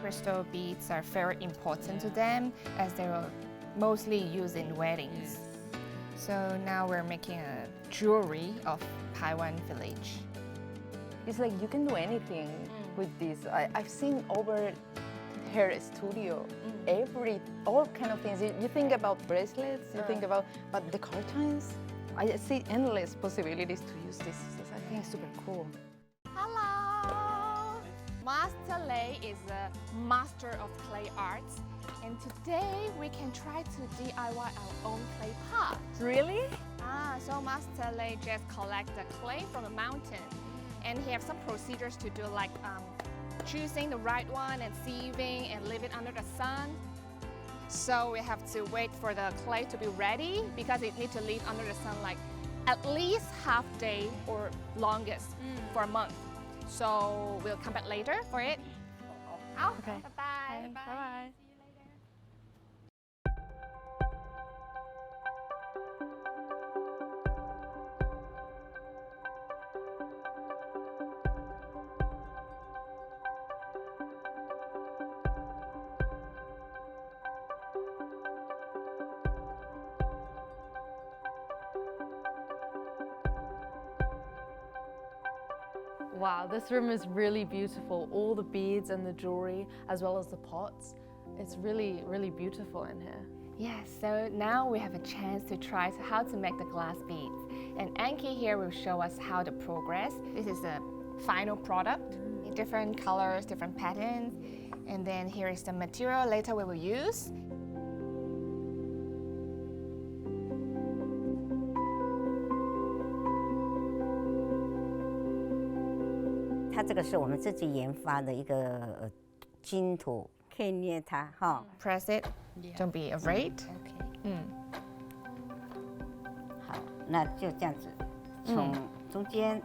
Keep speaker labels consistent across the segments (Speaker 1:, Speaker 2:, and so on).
Speaker 1: crystal beads are very important to them as they were mostly used in weddings. So now we're making a jewelry of Paiwan village.
Speaker 2: It's like you can do anything with this. I've seen over hair studio, all kind of things. You think about bracelets, you think about, but the curtains, I see endless possibilities to use this. I think it's super cool.
Speaker 1: Hello! Master Lei is a master of clay arts, and today we can try to DIY our own clay pot.
Speaker 2: Really?
Speaker 1: So Master Lei just collect the clay from the mountain, and he have some procedures to do, like choosing the right one and sieving and leave it under the sun. So we have to wait for the clay to be ready because it needs to leave under the sun like at least half day or longest for a month. So we'll come back later for it.
Speaker 2: Okay.
Speaker 1: Bye-bye.
Speaker 2: Bye-bye. Wow, this room is really beautiful. All the beads and the jewelry, as well as the pots. It's really, really beautiful in here.
Speaker 1: Yes, so now we have a chance to try how to make the glass beads. And Anki here will show us how to progress. This is the final product, in different colors, different patterns. And then here is the material later we will use.
Speaker 3: 它这个是我们自己研发的一个金土，可以捏它哈。
Speaker 1: Press it, don't be afraid.
Speaker 3: 好，那就这样子，从中间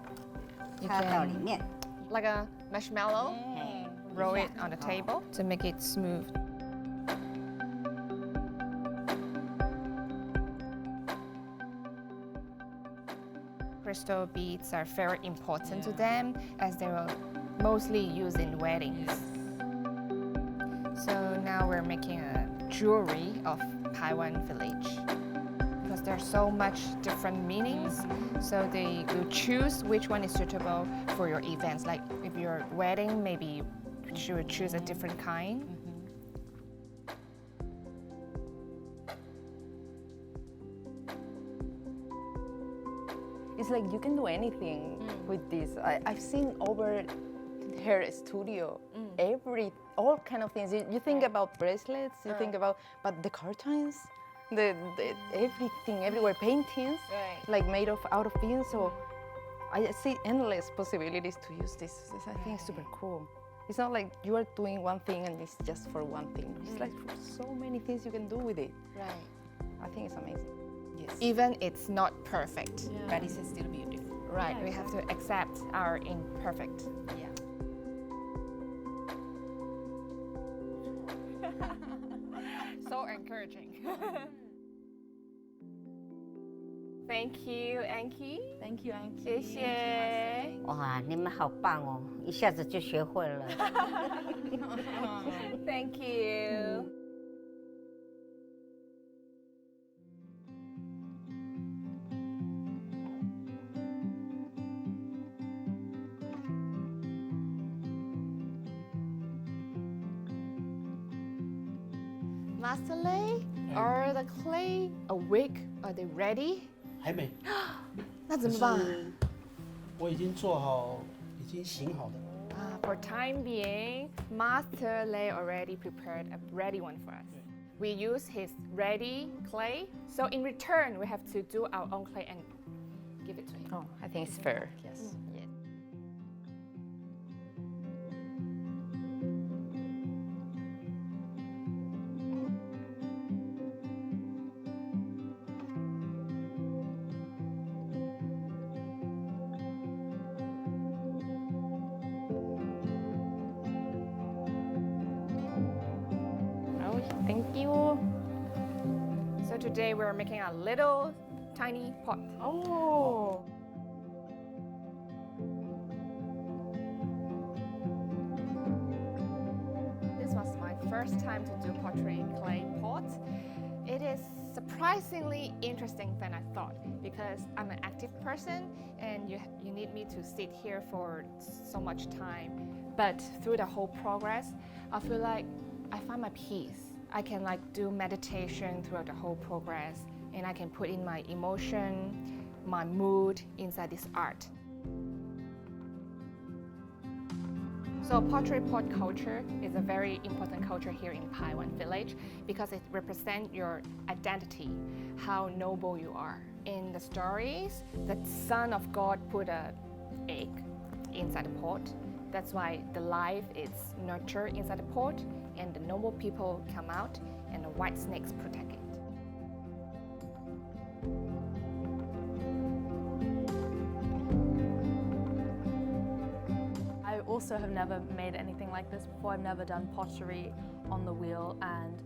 Speaker 3: 插到里面。
Speaker 1: Like a marshmallow, roll it on the table to make it smooth. Crystal beads are very important to them as they were mostly used in weddings. So now we're making a jewelry of Paiwan village. Because there's so much different meanings, so they will choose which one is suitable for your events. Like if you're wedding, maybe you would choose a different kind.
Speaker 2: It's like you can do anything with this. I've seen over hair studio, all kind of things. You think about bracelets, you think about, but the curtains, everything, everywhere, paintings, like made out of beans. So I see endless possibilities to use this. I think it's super cool. It's not like you are doing one thing and it's just for one thing. It's like so many things you can do with it.
Speaker 1: Right.
Speaker 2: I think it's amazing. Yes.
Speaker 1: Even it's not perfect,
Speaker 4: but it's still beautiful.
Speaker 1: right? We have to accept our imperfect.
Speaker 4: Yeah.
Speaker 1: So encouraging. Thank you, Anki.
Speaker 2: Thank you, Anki.
Speaker 1: 谢谢。
Speaker 3: 哇，你们好棒哦，一下子就学会了。
Speaker 1: Thank you. Master Lei, are the clay awake? Are they ready?
Speaker 5: 还没，
Speaker 1: 那怎么办？
Speaker 5: 我已经做好，已经醒好的。
Speaker 1: For time being, Master Lei already prepared a ready one for us. We use his ready clay, so in return, we have to do our own clay and give it to him.
Speaker 2: Oh, I think it's fair. Yes.
Speaker 1: Yes.
Speaker 2: Oh, thank you.
Speaker 1: So today we're making a little tiny pot.
Speaker 2: Oh.
Speaker 1: This one first time to do pottery clay pot. It is surprisingly interesting than I thought because I'm an active person and you need me to sit here for so much time. But through the whole progress, I feel like I find my peace. I can do meditation throughout the whole progress, and I can put in my emotion, my mood inside this art. So pottery pot culture is a very important culture here in Paiwan village because it represents your identity, how noble you are. In the stories, the Son of God put an egg inside the pot. That's why the life is nurtured inside the pot, and the noble people come out and the white snakes protect it.
Speaker 4: I also have never made anything like this before. I've never done pottery on the wheel, and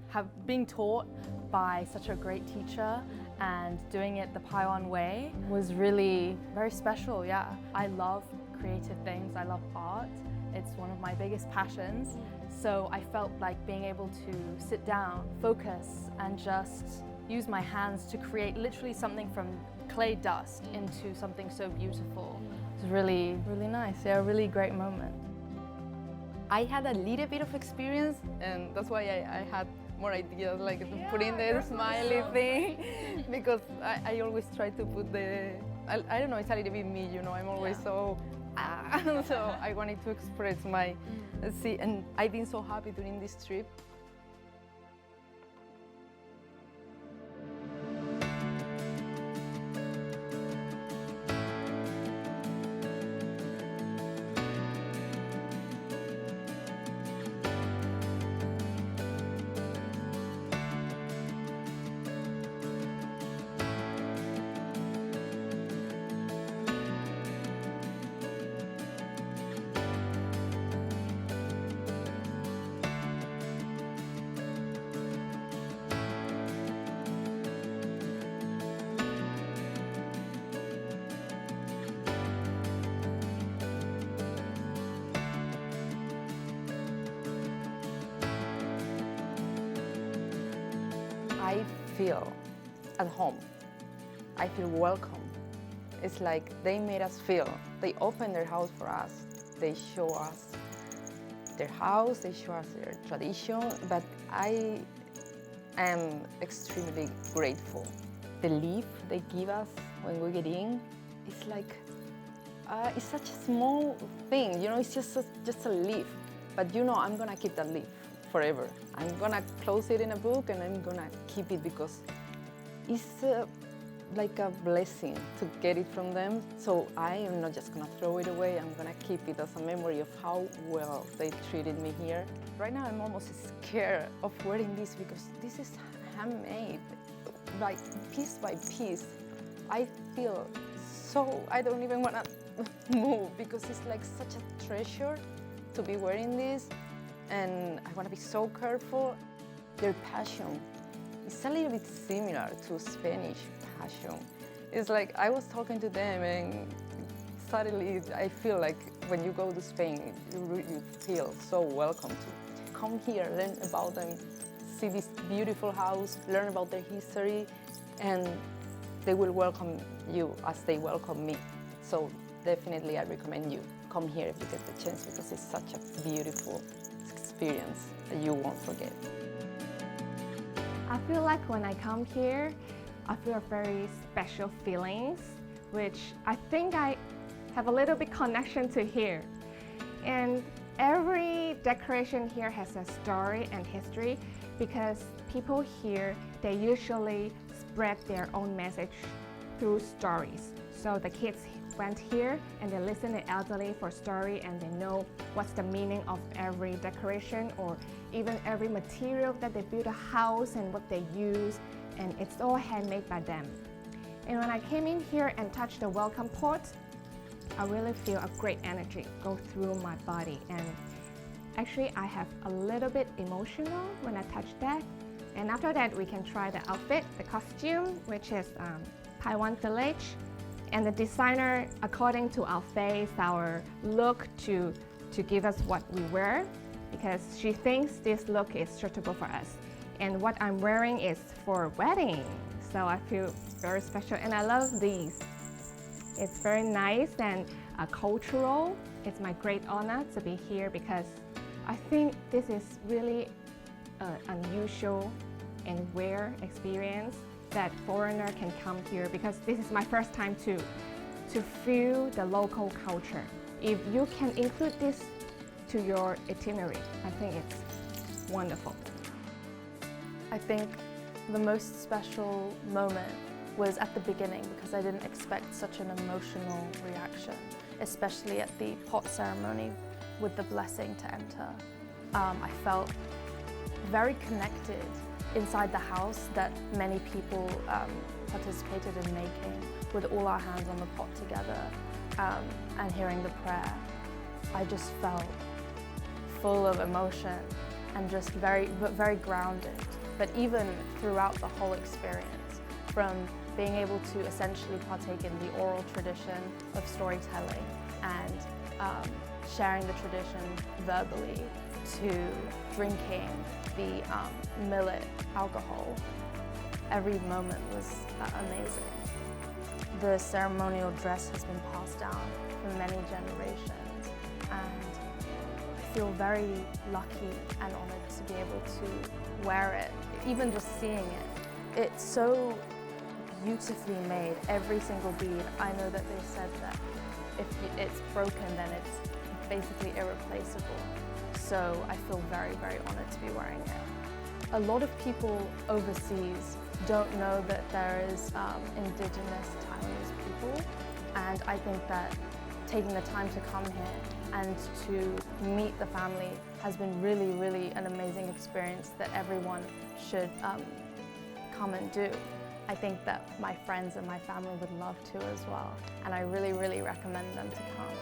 Speaker 4: being taught by such a great teacher and doing it the Paiwan way was really very special, yeah. I love creative things, I love art. It's one of my biggest passions. So I felt like being able to sit down, focus, and just use my hands to create literally something from clay dust into something so beautiful. It was really, really nice. Yeah, a really great moment.
Speaker 2: I had a little bit of experience, and that's why I had more ideas, like putting the smiley thing, because I always try to put I don't know, it's a little bit me, you know, I'm always so I wanted to express my, and I've been so happy during this trip. I feel at home. I feel welcome. It's like they made us feel. They opened their house for us. They show us their house, they show us their tradition, but I am extremely grateful. The leaf they give us when we get in, it's like, it's such a small thing, you know, it's just a leaf. But you know, I'm gonna keep that leaf forever. I'm gonna close it in a book and I'm gonna keep it because it's like a blessing to get it from them. So I am not just gonna throw it away, I'm gonna keep it as a memory of how well they treated me here. Right now I'm almost scared of wearing this because this is handmade, like piece by piece. I feel so, I don't even wanna move because it's like such a treasure to be wearing this. And I want to be so careful. Their passion is a little bit similar to Spanish passion. It's like I was talking to them and suddenly I feel like when you go to Spain, you feel so welcome to come here, learn about them, see this beautiful house, learn about their history, and they will welcome you as they welcome me. So definitely I recommend you come here if you get the chance because it's such a beautiful experience that you won't forget.
Speaker 1: I feel like when I come here, I feel very special feelings, which I think I have a little bit connection to here. And every decoration here has a story and history because people here, they usually spread their own message through stories. So the kids went here and they listen to elderly for story and they know what's the meaning of every decoration or even every material that they build a house and what they use, and it's all handmade by them. And when I came in here and touched the welcome pot, I really feel a great energy go through my body, and actually I have a little bit emotional when I touch that. And after that we can try the outfit, the costume, which is Paiwan village. And the designer, according to our face, our look, to give us what we wear. because she thinks this look is suitable for us. And what I'm wearing is for a wedding, so I feel very special, and I love these. It's very nice and cultural. It's my great honor to be here because I think this is really an unusual and rare experience that foreigner can come here, because this is my first time to feel the local culture. If you can include this to your itinerary, I think it's wonderful.
Speaker 4: I think the most special moment was at the beginning, because I didn't expect such an emotional reaction, especially at the pot ceremony with the blessing to enter. I felt very connected inside the house that many people participated in making, with all our hands on the pot together and hearing the prayer. I just felt full of emotion and just very grounded. But even throughout the whole experience, from being able to essentially partake in the oral tradition of storytelling and sharing the tradition verbally, to drinking the millet alcohol, every moment was amazing. The ceremonial dress has been passed down for many generations, and I feel very lucky and honored to be able to wear it. Even just seeing it, it's so beautifully made, every single bead. I know that they said that if it's broken, then it's basically irreplaceable. So I feel very honored to be wearing it. A lot of people overseas don't know that there is indigenous Taiwanese people, and I think that taking the time to come here and to meet the family has been really an amazing experience that everyone should come and do. I think that my friends and my family would love to as well, and I really recommend them to come.